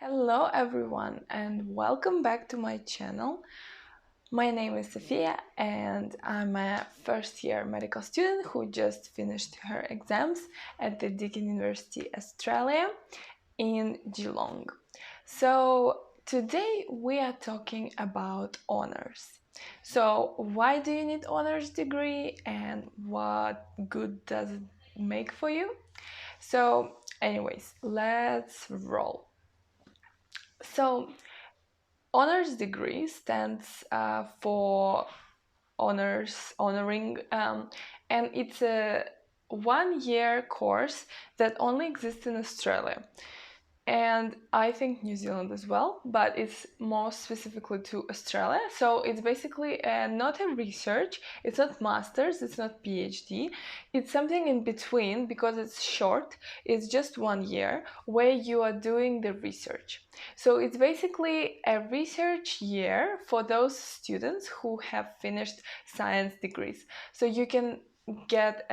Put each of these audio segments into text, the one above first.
Hello everyone and welcome back to my channel. My name is Sofia and I'm a first year medical student who just finished her exams at the Deakin University, Australia in Geelong. So today we are talking about honors. So why do you need honors degree and what good does it make for you? So anyways, let's roll. So honors degree stands for honoring, and it's a 1 year course that only exists in Australia. And I think New Zealand as well, but it's most specifically to Australia. So it's basically not a research, it's not master's, it's not PhD, it's something in between because it's short, it's just 1 year where you are doing the research. So it's basically a research year for those students who have finished science degrees. So you can get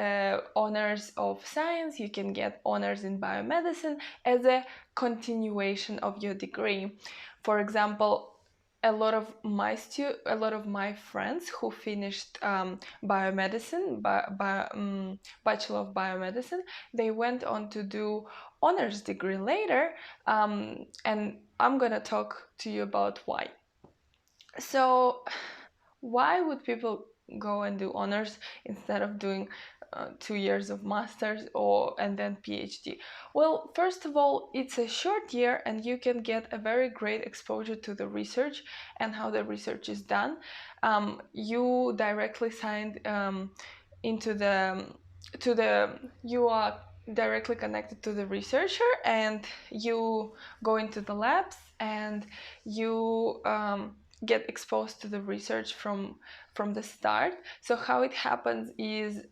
honors of science, you can get honors in biomedicine as a continuation of your degree. For example, a lot of my friends who finished biomedicine, bachelor of biomedicine, they went on to do honors degree later, and I'm gonna talk to you about why. So, why would people go and do honors instead of doing 2 years of masters and then PhD? Well, first of all, it's a short year and you can get a very great exposure to the research and how the research is done. You directly signed into you are directly connected to the researcher and you go into the labs and you get exposed to the research from the start. So how it happens is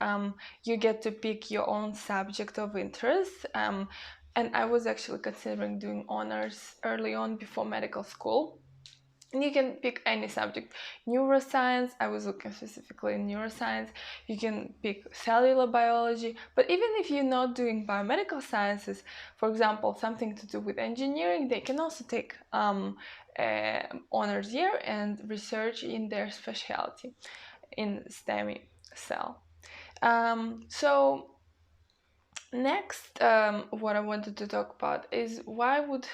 you get to pick your own subject of interest, and I was actually considering doing honors early on before medical school. And you can pick any subject. Neuroscience, I was looking specifically in neuroscience. You can pick cellular biology, but even if you're not doing biomedical sciences, for example, something to do with engineering, they can also take honors year and research in their specialty in STEM cell. So next, what I wanted to talk about is why would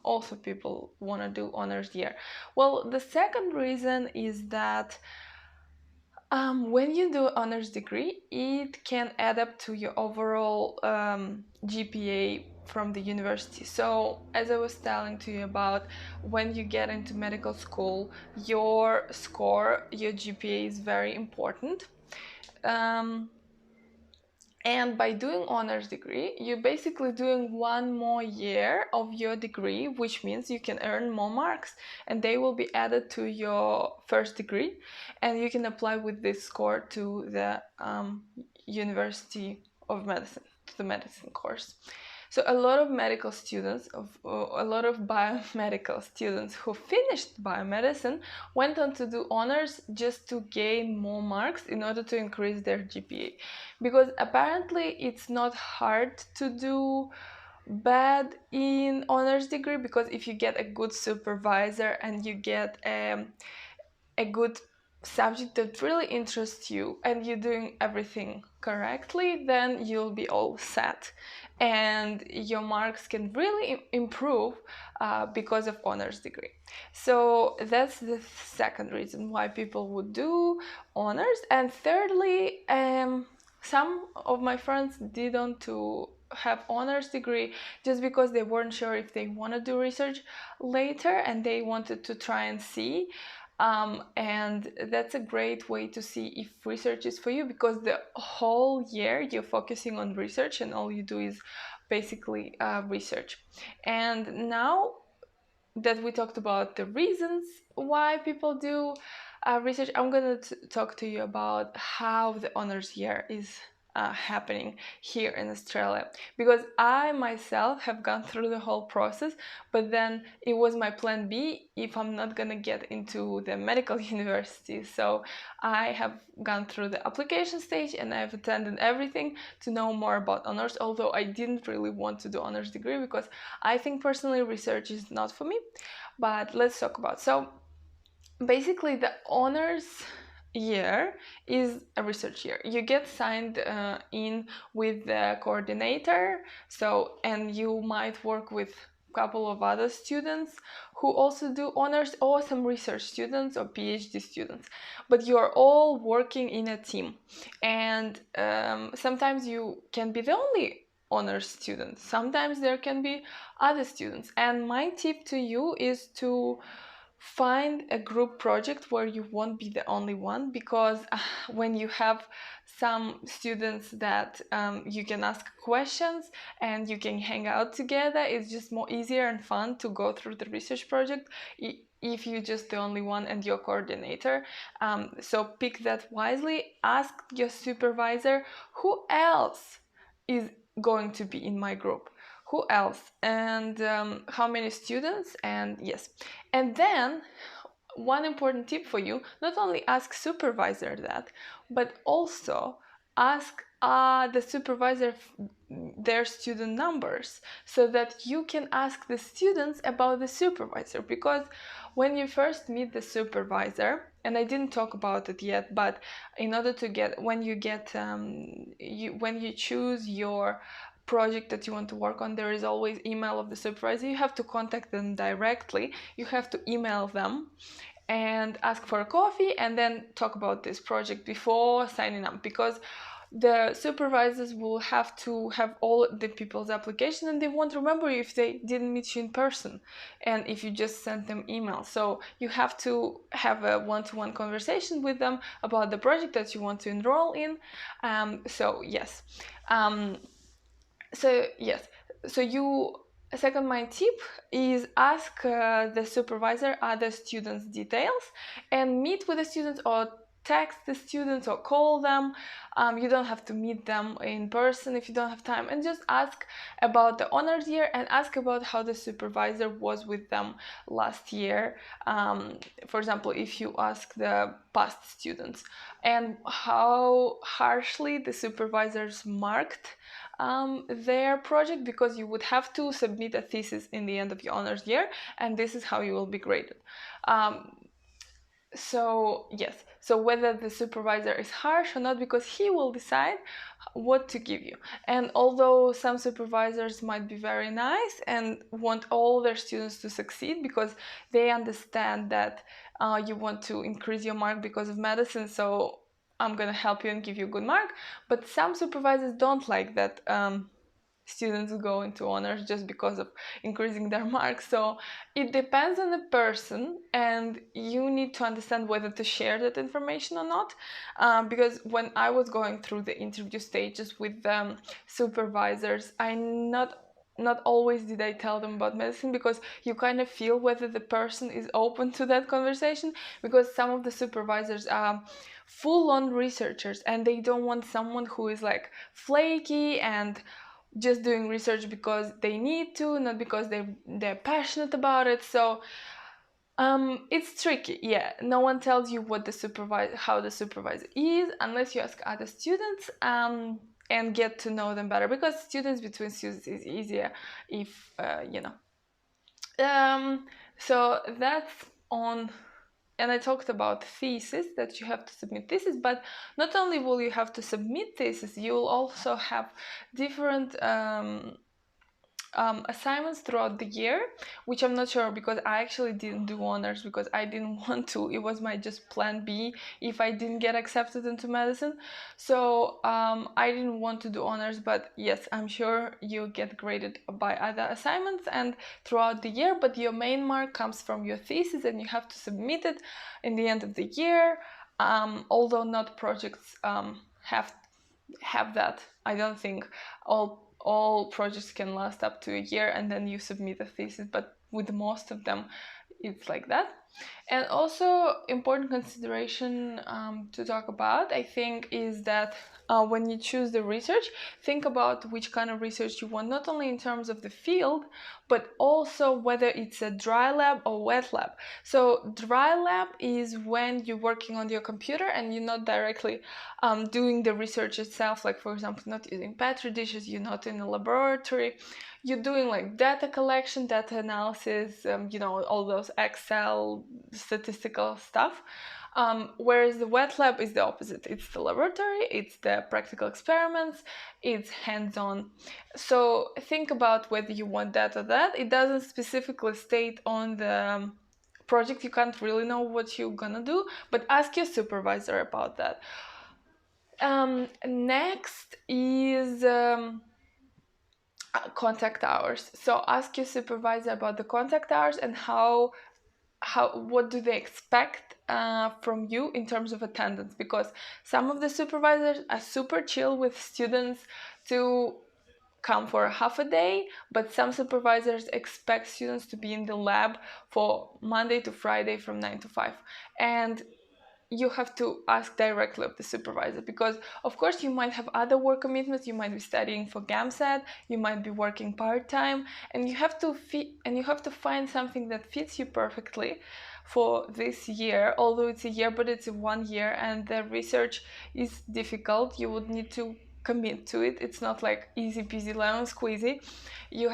also people want to do honors year. Well, the second reason is that when you do honors degree, it can add up to your overall GPA from the university. So as I was telling to you about, when you get into medical school, your score, your GPA is very important. And by doing honors degree, you're basically doing one more year of your degree, which means you can earn more marks and they will be added to your first degree. And you can apply with this score to the University of Medicine, to the medicine course. So a lot of medical students, a lot of biomedical students who finished biomedicine went on to do honors just to gain more marks in order to increase their GPA. Because apparently it's not hard to do bad in honors degree, because if you get a good supervisor and you get a good subject that really interests you and you're doing everything correctly, then you'll be all set and your marks can really improve because of honors degree. So that's the second reason why people would do honors. And thirdly, some of my friends didn't to have honors degree just because they weren't sure if they want to do research later and they wanted to try and see. And that's a great way to see if research is for you, because the whole year you're focusing on research and all you do is basically research. And now that we talked about the reasons why people do research, I'm going to talk to you about how the honors year is happening here in Australia, because I myself have gone through the whole process, but then it was my plan B if I'm not gonna get into the medical university. So I have gone through the application stage and I've attended everything to know more about honors, although I didn't really want to do honors degree because I think personally research is not for me. But let's talk about, so basically the honors year is a research year. You get signed in with the coordinator, so, and you might work with a couple of other students who also do honors, or some research students or PhD students, but you're all working in a team. And sometimes you can be the only honors student, sometimes there can be other students. And my tip to you is to find a group project where you won't be the only one, because when you have some students that you can ask questions and you can hang out together, it's just more easier and fun to go through the research project if you're just the only one and your coordinator. So pick that wisely. Ask your supervisor, who else is going to be in my group, who else, and how many students, and yes. And then one important tip for you, not only ask supervisor that, but also ask the supervisor their student numbers, so that you can ask the students about the supervisor. Because when you first meet the supervisor, and I didn't talk about it yet, but in order to get, when you get when you choose your project that you want to work on, there is always email of the supervisor. You have to contact them directly, you have to email them and ask for a coffee, and then talk about this project before signing up, because the supervisors will have to have all the people's application, and they won't remember if they didn't meet you in person and if you just sent them email. So you have to have a one-to-one conversation with them about the project that you want to enroll in. So yes. So you, second, my tip is ask the supervisor other students' details and meet with the students, or text the students, or call them. You don't have to meet them in person if you don't have time, and just ask about the honors year and ask about how the supervisor was with them last year. For example, if you ask the past students, and how harshly the supervisors marked their project, because you would have to submit a thesis in the end of your honors year, and this is how you will be graded. So yes, so whether the supervisor is harsh or not, because he will decide what to give you. And although some supervisors might be very nice and want all their students to succeed because they understand that you want to increase your mark because of medicine, so I'm gonna help you and give you a good mark. But some supervisors don't like that students go into honors just because of increasing their marks. So it depends on the person, and you need to understand whether to share that information or not. Because when I was going through the interview stages with supervisors, I not always did I tell them about medicine, because you kind of feel whether the person is open to that conversation, because some of the supervisors are full-on researchers and they don't want someone who is like flaky and just doing research because they need to, not because they're passionate about it. So it's tricky. Yeah, no one tells you what the supervisor, how the supervisor is, unless you ask other students and get to know them better, because students between students is easier if you know. So that's on. And I talked about thesis, that you have to submit thesis, but not only will you have to submit thesis, you will also have different assignments throughout the year, which I'm not sure, because I actually didn't do honors because I didn't want to. It was my just plan B if I didn't get accepted into medicine. So I didn't want to do honors, but yes, I'm sure you get graded by other assignments and throughout the year, but your main mark comes from your thesis and you have to submit it in the end of the year. Although not projects have that. I don't think all projects can last up to a year and then you submit a thesis, but with most of them it's like that. And also important consideration to talk about, I think, is that when you choose the research, think about which kind of research you want, not only in terms of the field, but also whether it's a dry lab or wet lab. So dry lab is when you're working on your computer and you're not directly doing the research itself, like for example, not using petri dishes, you're not in a laboratory, you're doing like data collection, data analysis, all those Excel statistical stuff. Whereas the wet lab is the opposite. It's the laboratory, it's the practical experiments, it's hands-on. So think about whether you want that or that. It doesn't specifically state on the project. You can't really know what you're gonna do, but ask your supervisor about that. Next is contact hours. So ask your supervisor about the contact hours and what do they expect from you in terms of attendance, because some of the supervisors are super chill with students to come for half a day, but some supervisors expect students to be in the lab for Monday to Friday from 9 to 5. And you have to ask directly of the supervisor, because of course you might have other work commitments, you might be studying for GAMSAT, you might be working part-time, and you have to find something that fits you perfectly for this year. Although it's a year, but it's 1 year, and the research is difficult. You would need to commit to it. It's not like easy peasy lemon squeezy. You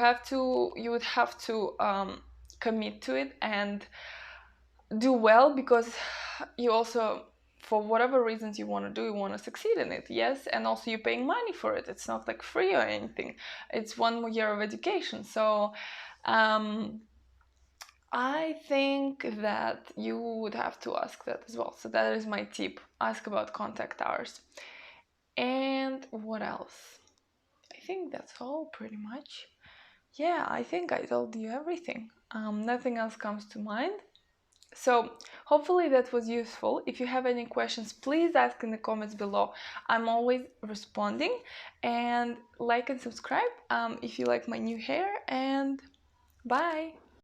would have to commit to it and do well, because you also, for whatever reasons you want to do, you want to succeed in it, yes, and also you're paying money for it. It's not like free or anything. It's 1 year of education. So I think that you would have to ask that as well. So that is my tip. Ask about contact hours. And what else? I think that's all pretty much. Yeah, I think I told you everything. Nothing else comes to mind. So hopefully that was useful. If you have any questions, please ask in the comments below. I'm always responding. And like and subscribe if you like my new hair. And bye!